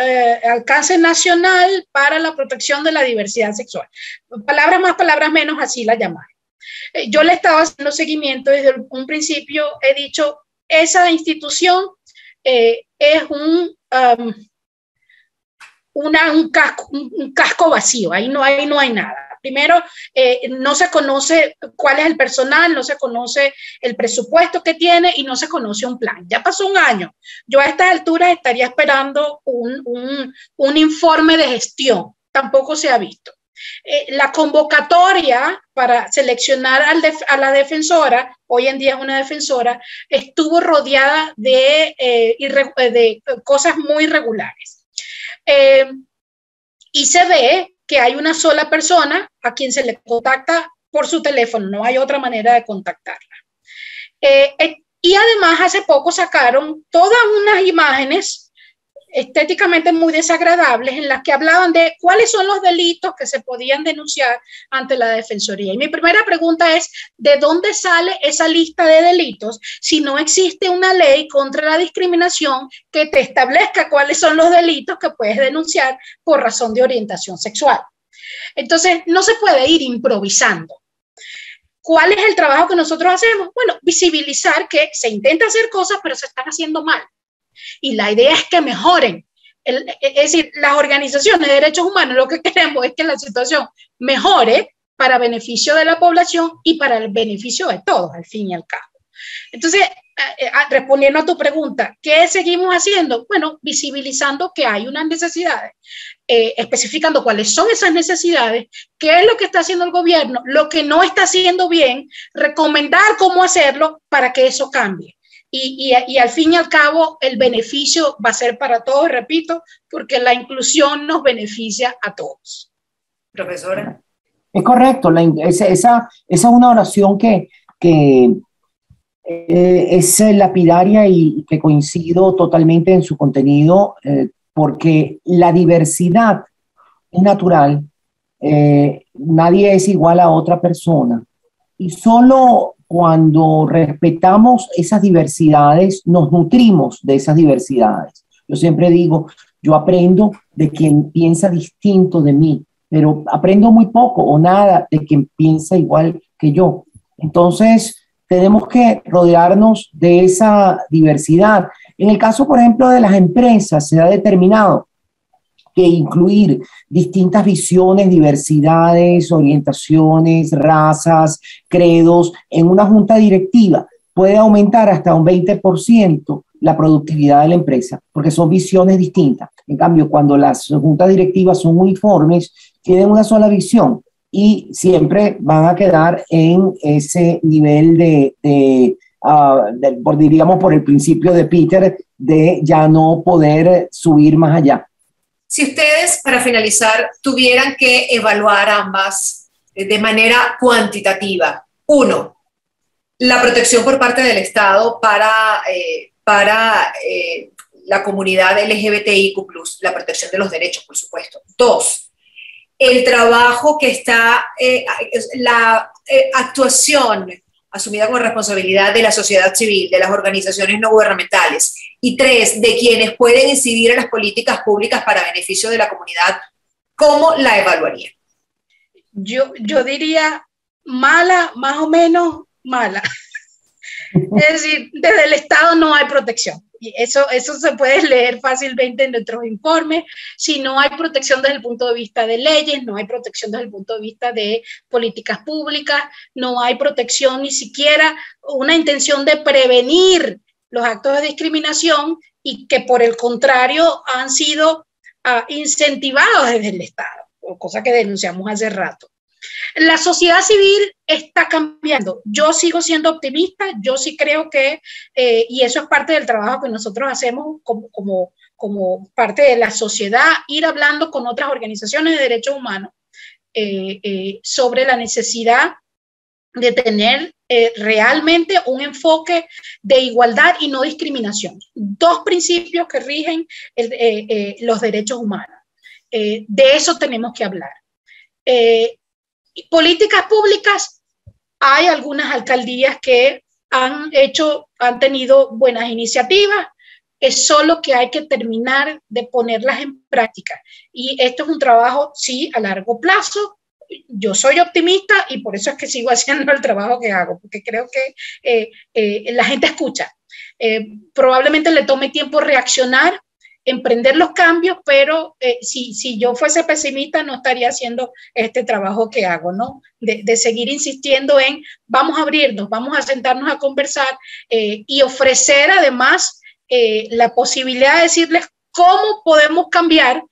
alcance nacional para la protección de la diversidad sexual. Palabras más, palabras menos, así la llamaron. Yo le estaba haciendo seguimiento desde un principio, he dicho, esa institución es un casco vacío, ahí no hay nada. Primero, no se conoce cuál es el personal, no se conoce el presupuesto que tiene y no se conoce un plan. Ya pasó un año. Yo a estas alturas estaría esperando un informe de gestión. Tampoco se ha visto. La convocatoria para seleccionar a la defensora, hoy en día es una defensora, estuvo rodeada de cosas muy irregulares. Y se ve que hay una sola persona a quien se le contacta por su teléfono, no hay otra manera de contactarla. Y además hace poco sacaron todas unas imágenes estéticamente muy desagradables en las que hablaban de cuáles son los delitos que se podían denunciar ante la Defensoría. Y mi primera pregunta es, ¿de dónde sale esa lista de delitos si no existe una ley contra la discriminación que te establezca cuáles son los delitos que puedes denunciar por razón de orientación sexual? Entonces, no se puede ir improvisando. ¿Cuál es el trabajo que nosotros hacemos? Bueno, visibilizar que se intenta hacer cosas, pero se están haciendo mal. Y la idea es que mejoren. Es decir, las organizaciones de derechos humanos lo que queremos es que la situación mejore para beneficio de la población y para el beneficio de todos, al fin y al cabo. Entonces, respondiendo a tu pregunta, ¿qué seguimos haciendo? Bueno, visibilizando que hay unas necesidades, especificando cuáles son esas necesidades, qué es lo que está haciendo el gobierno, lo que no está haciendo bien, recomendar cómo hacerlo para que eso cambie. Y al fin y al cabo el beneficio va a ser para todos, repito, porque la inclusión nos beneficia a todos. Profesora. Es correcto, esa es una oración que es lapidaria y que coincido totalmente en su contenido, porque la diversidad es natural, nadie es igual a otra persona y solo cuando respetamos esas diversidades, nos nutrimos de esas diversidades. Yo siempre digo, yo aprendo de quien piensa distinto de mí, pero aprendo muy poco o nada de quien piensa igual que yo. Entonces, tenemos que rodearnos de esa diversidad. En el caso, por ejemplo, de las empresas, se ha determinado que incluir distintas visiones, diversidades, orientaciones, razas, credos en una junta directiva puede aumentar hasta un 20% la productividad de la empresa, porque son visiones distintas. En cambio, cuando las juntas directivas son uniformes, tienen una sola visión y siempre van a quedar en ese nivel diríamos, por el principio de Peter, de ya no poder subir más allá. Si ustedes, para finalizar, tuvieran que evaluar ambas de manera cuantitativa, uno, la protección por parte del Estado para la comunidad LGBTIQ+, la protección de los derechos, por supuesto. Dos, el trabajo que está, la actuación asumida como responsabilidad de la sociedad civil, de las organizaciones no gubernamentales. Y tres, de quienes pueden incidir en las políticas públicas para beneficio de la comunidad. ¿Cómo la evaluarían? Yo diría mala, más o menos mala. Es decir, desde el Estado no hay protección. Y eso se puede leer fácilmente en nuestros informes. Si no hay protección desde el punto de vista de leyes, no hay protección desde el punto de vista de políticas públicas, no hay protección ni siquiera una intención de prevenir los actos de discriminación y que por el contrario han sido incentivados desde el Estado, cosa que denunciamos hace rato. La sociedad civil está cambiando. Yo sigo siendo optimista, yo sí creo que, y eso es parte del trabajo que nosotros hacemos como parte de la sociedad, ir hablando con otras organizaciones de derechos humanos sobre la necesidad de tener realmente un enfoque de igualdad y no discriminación. Dos principios que rigen los derechos humanos. De eso tenemos que hablar. Políticas públicas, hay algunas alcaldías que han tenido buenas iniciativas, es solo que hay que terminar de ponerlas en práctica. Y esto es un trabajo, sí, a largo plazo. Yo soy optimista y por eso es que sigo haciendo el trabajo que hago, porque creo que la gente escucha. Probablemente le tome tiempo reaccionar, emprender los cambios, pero si yo fuese pesimista no estaría haciendo este trabajo que hago, ¿no? De seguir insistiendo en vamos a abrirnos, vamos a sentarnos a conversar y ofrecer además la posibilidad de decirles cómo podemos cambiar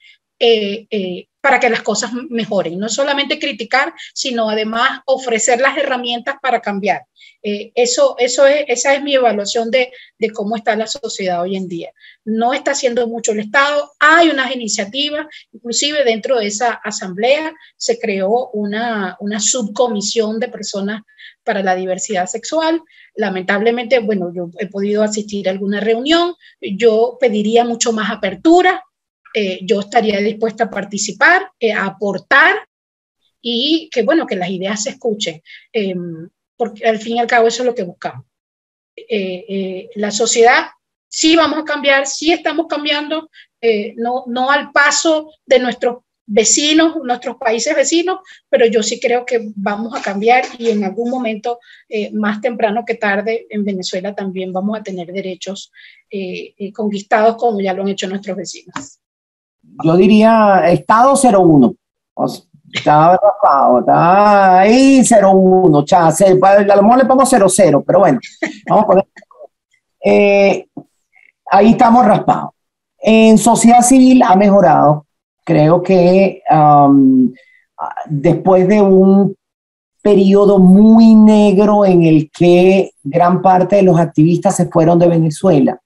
para que las cosas mejoren. No solamente criticar, sino además ofrecer las herramientas para cambiar. Esa es mi evaluación de cómo está la sociedad hoy en día. No está haciendo mucho el Estado, hay unas iniciativas, inclusive dentro de esa asamblea se creó una subcomisión de personas para la diversidad sexual. Lamentablemente, bueno, yo he podido asistir a alguna reunión, yo pediría mucho más apertura, yo estaría dispuesta a participar, a aportar y que, bueno, que las ideas se escuchen. Porque al fin y al cabo eso es lo que buscamos. La sociedad sí vamos a cambiar, sí estamos cambiando, no al paso de nuestros vecinos, nuestros países vecinos, pero yo sí creo que vamos a cambiar y en algún momento, más temprano que tarde, en Venezuela también vamos a tener derechos conquistados como ya lo han hecho nuestros vecinos. Yo diría Estado 01. O sea, está raspado, está ahí 01, a lo mejor le pongo 00, pero bueno, vamos a poner. Ahí estamos raspados. En sociedad civil ha mejorado. Creo que después de un periodo muy negro en el que gran parte de los activistas se fueron de Venezuela,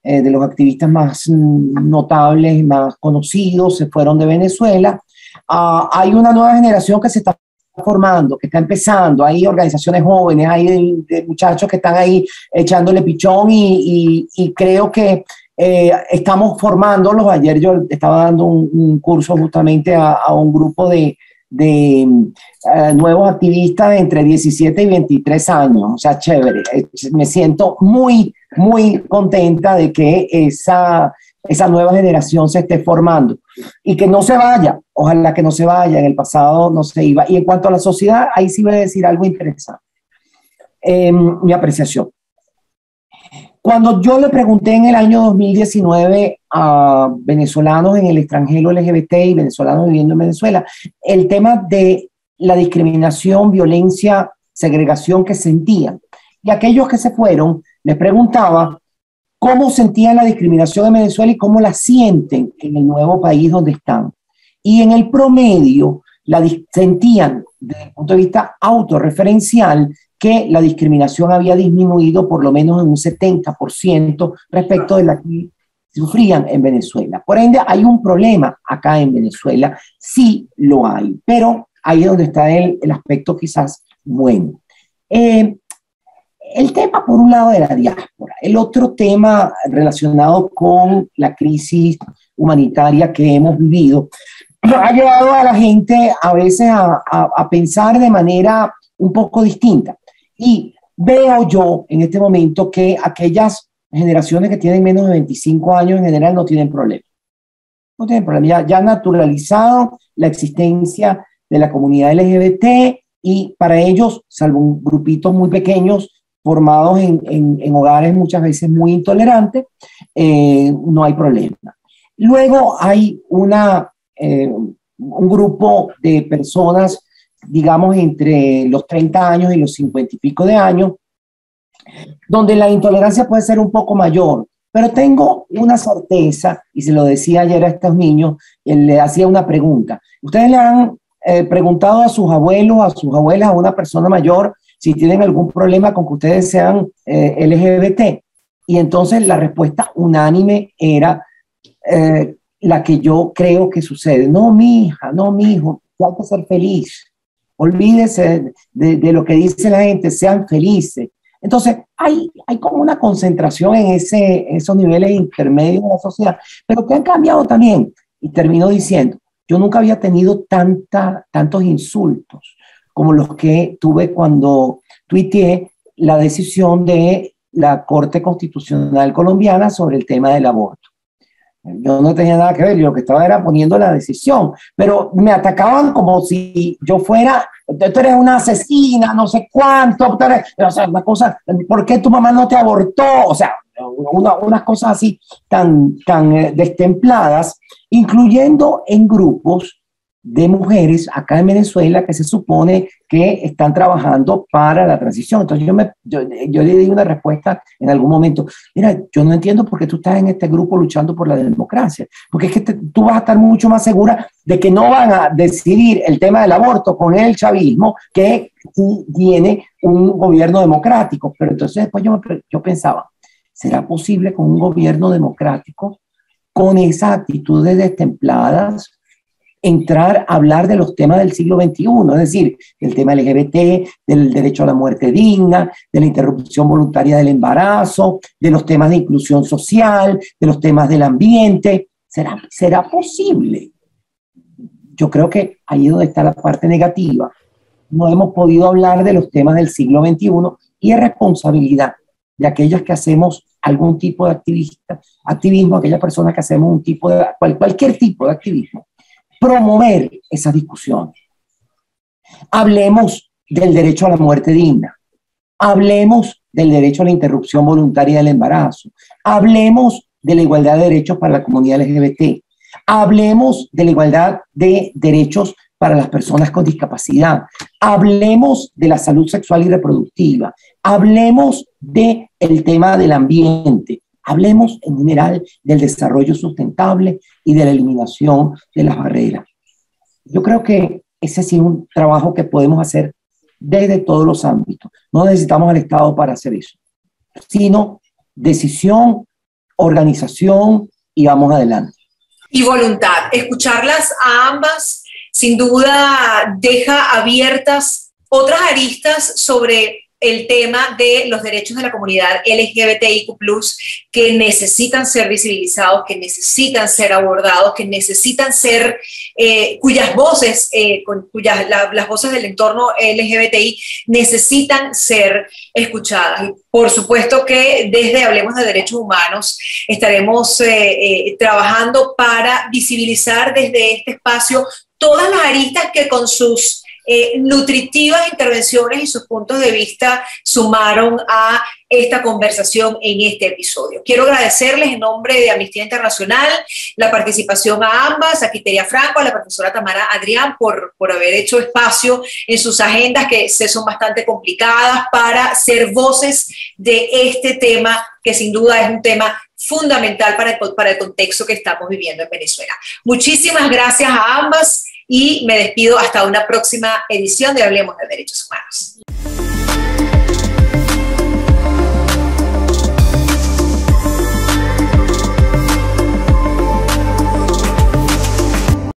de los activistas más notables, más conocidos, se fueron de Venezuela. Hay una nueva generación que se está formando, que está empezando, hay organizaciones jóvenes, hay de muchachos que están ahí echándole pichón y creo que estamos formándolos. Ayer yo estaba dando un curso justamente a un grupo de nuevos activistas entre 17 y 23 años, o sea, chévere. Me siento muy, muy contenta de que esa nueva generación se esté formando y que no se vaya, ojalá que no se vaya, en el pasado no se iba. Y en cuanto a la sociedad, ahí sí voy a decir algo interesante, mi apreciación. Cuando yo le pregunté en el año 2019 a venezolanos en el extranjero LGBT y venezolanos viviendo en Venezuela, el tema de la discriminación, violencia, segregación que sentían, y aquellos que se fueron, les preguntaba cómo sentían la discriminación en Venezuela y cómo la sienten en el nuevo país donde están. Y en el promedio, sentían, desde el punto de vista autorreferencial, que la discriminación había disminuido por lo menos en un 70% respecto de la que sufrían en Venezuela. Por ende, hay un problema acá en Venezuela, sí lo hay, pero ahí es donde está el aspecto quizás bueno. El tema, por un lado, de la diáspora. El otro tema relacionado con la crisis humanitaria que hemos vivido ha llevado a la gente a veces a pensar de manera un poco distinta. Y veo yo en este momento que aquellas generaciones que tienen menos de 25 años en general no tienen problema. No tienen problema. Ya han naturalizado la existencia de la comunidad LGBT y para ellos, salvo grupitos muy pequeños formados en hogares muchas veces muy intolerantes, no hay problema. Luego hay un grupo de personas, digamos, entre los 30 años y los 50 y pico de años, donde la intolerancia puede ser un poco mayor. Pero tengo una certeza, y se lo decía ayer a estos niños, le hacía una pregunta. ¿Ustedes le han preguntado a sus abuelos, a sus abuelas, a una persona mayor, si tienen algún problema con que ustedes sean LGBT? Y entonces la respuesta unánime era la que yo creo que sucede. No, mi hija, no, mi hijo, hay que ser feliz. Olvídese de lo que dice la gente, sean felices. Entonces, hay como una concentración en esos niveles intermedios de la sociedad, pero que han cambiado también. Y termino diciendo, yo nunca había tenido tantos insultos como los que tuve cuando tuiteé la decisión de la Corte Constitucional colombiana sobre el tema del aborto. Yo no tenía nada que ver, yo lo que estaba era poniendo la decisión, pero me atacaban como si yo fuera, tú eres una asesina, no sé cuánto, o sea, una cosa, ¿por qué tu mamá no te abortó? O sea, unas cosas así tan destempladas, incluyendo en grupos de mujeres acá en Venezuela que se supone que están trabajando para la transición. Entonces yo le di una respuesta en algún momento. Mira, yo no entiendo por qué tú estás en este grupo luchando por la democracia, porque es que tú vas a estar mucho más segura de que no van a decidir el tema del aborto con el chavismo que si viene un gobierno democrático. Pero entonces después yo pensaba, ¿será posible con un gobierno democrático, con esas actitudes destempladas, entrar a hablar de los temas del siglo XXI, es decir, el tema LGBT, del derecho a la muerte digna, de la interrupción voluntaria del embarazo, de los temas de inclusión social, de los temas del ambiente? ¿Será posible? Yo creo que ahí es donde está la parte negativa. No hemos podido hablar de los temas del siglo XXI y es responsabilidad de aquellas que hacemos algún tipo de activismo, aquellas personas que hacemos un tipo de, cualquier tipo de activismo, promover esa discusión. Hablemos del derecho a la muerte digna. Hablemos del derecho a la interrupción voluntaria del embarazo. Hablemos de la igualdad de derechos para la comunidad LGBT. Hablemos de la igualdad de derechos para las personas con discapacidad. Hablemos de la salud sexual y reproductiva. Hablemos del tema del ambiente. Hablemos en general del desarrollo sustentable y de la eliminación de las barreras. Yo creo que ese sí es un trabajo que podemos hacer desde todos los ámbitos. No necesitamos al Estado para hacer eso, sino decisión, organización y vamos adelante. Y voluntad. Escucharlas a ambas sin duda deja abiertas otras aristas sobre el tema de los derechos de la comunidad LGBTIQ+, que necesitan ser visibilizados, que necesitan ser abordados, que necesitan ser, cuyas voces, las voces del entorno LGBTI necesitan ser escuchadas. Y por supuesto que desde Hablemos de Derechos Humanos estaremos trabajando para visibilizar desde este espacio todas las aristas que con sus nutritivas intervenciones y sus puntos de vista sumaron a esta conversación en este episodio. Quiero agradecerles en nombre de Amnistía Internacional la participación a ambas, a Quiteria Franco, a la profesora Tamara Adrián por haber hecho espacio en sus agendas que se son bastante complicadas para ser voces de este tema que sin duda es un tema fundamental para el contexto que estamos viviendo en Venezuela. Muchísimas gracias a ambas y me despido hasta una próxima edición de Hablemos de Derechos Humanos.